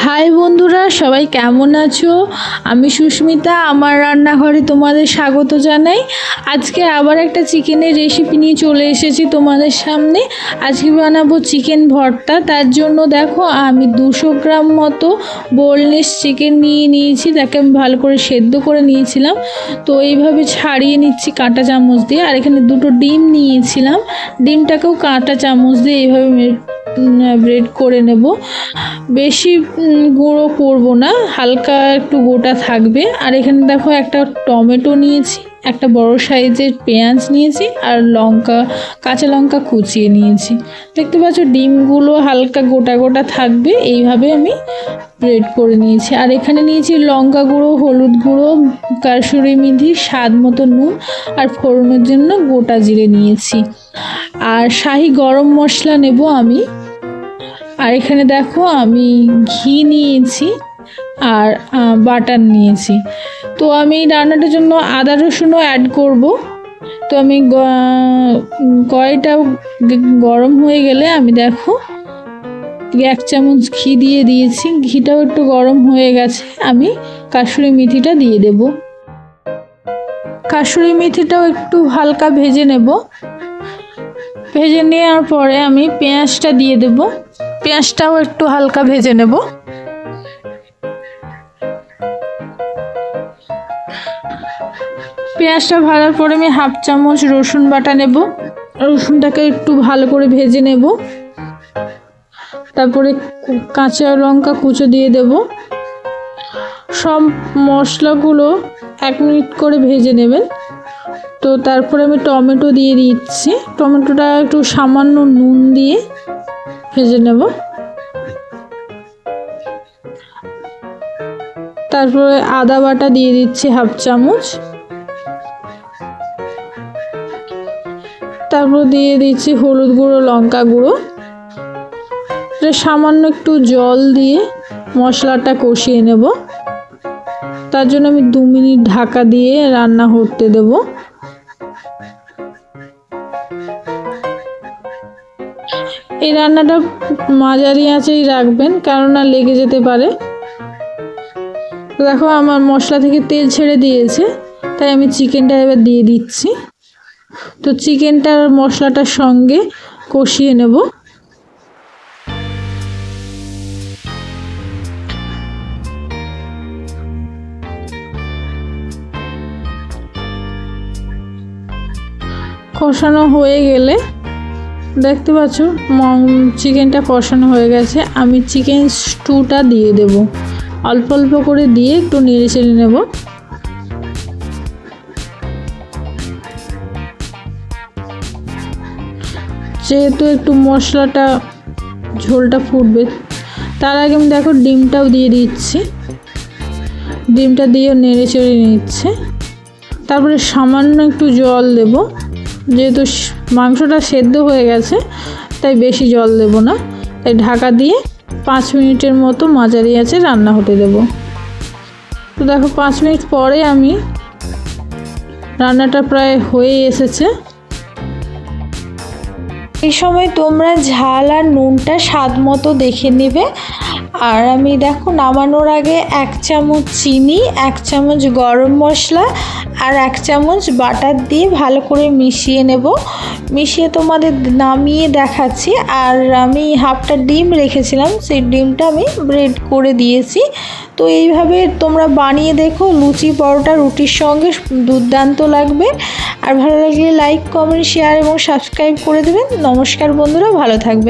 High বন্ধুরা, সবাই কেমন আছো? আমি সুস্মিতা, আমার রান্নাঘরে তোমাদের স্বাগত জানাই। আজকে আবার একটা চিকেনের রেসিপি নিয়ে চলে এসেছি তোমাদের সামনে। আজকে বানাবো চিকেন ভর্তা। তার জন্য দেখো আমি 200 গ্রাম মতো বোনলেস চিকেন নিয়েছি। তাকে আমি ভালো করে সেদ্ধ করে নিয়েছিলাম। তো এইভাবে ছাড়িয়ে নিচ্ছি কাঁটা চামচ দিয়ে। আর এখানে 2টো ডিম নিয়েছিলাম, ডিমটাকেও কাঁটা চামচ দিয়ে এইভাবে ব্রেড করে নেব। বেশি গুঁড়ো করব না, হালকা একটু গোটা থাকবে। আর এখানে দেখো একটা টমেটো নিয়েছি, একটা বড় সাইজের পেঁয়াজ নিয়েছি, আর কাঁচা লঙ্কা কুচিয়ে নিয়েছি। দেখতে পাচ্ছ ডিমগুলো হালকা গোটা গোটা থাকবে, এইভাবে আমি ব্রেড করে নিয়েছি। আর এখানে নিয়েছি লঙ্কা গুঁড়ো, হলুদ গুঁড়ো, কাসুরি মেথি, স্বাদ মতো নুন, আর ফোড়নের জন্য গোটা জিরে নিয়েছি। আর শাহি গরম মশলা নেব আমি। আর এখানে দেখো আমি ঘি নিয়েছি আর বাটার নিয়েছি। তো আমি রান্নাটার জন্য আদা রসুনও অ্যাড করব। তো আমি কড়াইটা গরম হয়ে গেলে আমি দেখো 1 চামচ ঘি দিয়ে দিয়েছি। ঘিটাও একটু গরম হয়ে গেছে, আমি কাসুরি মেথিটা দিয়ে দেব। কাসুরি মেথিটাও একটু হালকা ভেজে নেব। ভেজে নেওয়ার পরে আমি পেঁয়াজটা দিয়ে দেব। পেঁয়াজটাও একটু হালকা ভেজে নেব। পেঁয়াজটা ভাজার পরে আমি 1/2 চামচ রসুন বাটা নেব। রসুনটাকে একটু ভালো করে ভেজে নেব। তারপরে কাঁচা লঙ্কা কুচো দিয়ে দেব। সব মশলাগুলো 1 মিনিট করে ভেজে নেবেন। তো তারপরে আমি টমেটো দিয়ে দিচ্ছি। টমেটোটা একটু সামান্য নুন দিয়ে ভেজে নেব। তারপরে আদা বাটা দিয়ে দিচ্ছি 1/2 চামচ। তারপর দিয়ে দিচ্ছি হলুদ গুঁড়ো, লঙ্কা গুঁড়ো। সামান্য একটু জল দিয়ে মশলাটা কষিয়ে নেব। তার জন্য আমি 2 মিনিট ঢাকা দিয়ে রান্না করতে দেব। এই রান্নাটা মাঝারি আঁচেই রাখবেন, কেননা লেগে যেতে পারে। দেখো আমার মশলা থেকে তেল ছেড়ে দিয়েছে, তাই আমি চিকেনটা এবার দিয়ে দিচ্ছি। তো চিকেনটার মশলাটার সঙ্গে কষিয়ে নেব। কষানো হয়ে গেলে দেখতে পাচ্ছ চিকেনটা কষানো হয়ে গেছে। আমি চিকেন স্টুটা দিয়ে দেব। অল্প অল্প করে দিয়ে একটু নেড়ে চেড়ে নেব। যেহেতু একটু মশলাটা ঝোলটা ফুটবে, তার আগে আমি দেখো ডিমটাও দিয়ে দিচ্ছি। ডিমটা দিয়েও নেড়ে চেড়ে নিচ্ছে। তারপরে সামান্য একটু জল দেব। যেহেতু মাংসটা সেদ্ধ হয়ে গেছে, তাই বেশি জল দেব না। তাই ঢাকা দিয়ে 5 মিনিটের মতো মাঝারি আঁচে রান্না হতে দেব। তো দেখো 5 মিনিট পরে আমি রান্নাটা প্রায় হয়ে এসেছে। এই সময় তোমরা ঝাল আর নুনটা স্বাদ মতো দেখে নেবে। আর আমি দেখো নামানোর আগে 1 চামচ চিনি, 1 চামচ গরম মশলা আর 1 চামচ বাটার দিয়ে ভালো করে মিশিয়ে নেব। মিশিয়ে তোমাদের নামিয়ে দেখাচ্ছি। আর আমি 1/2টা ডিম রেখেছিলাম, সেই ডিমটা আমি ব্রেড করে দিয়েছি। তো এইভাবে তোমরা বানিয়ে দেখো, লুচি, পরোটা, রুটির সঙ্গে দুর্দান্ত লাগবে। আর ভালো লাগলে লাইক, কমেন্ট, শেয়ার এবং সাবস্ক্রাইব করে দেবেন। নমস্কার বন্ধুরা, ভালো থাকবেন।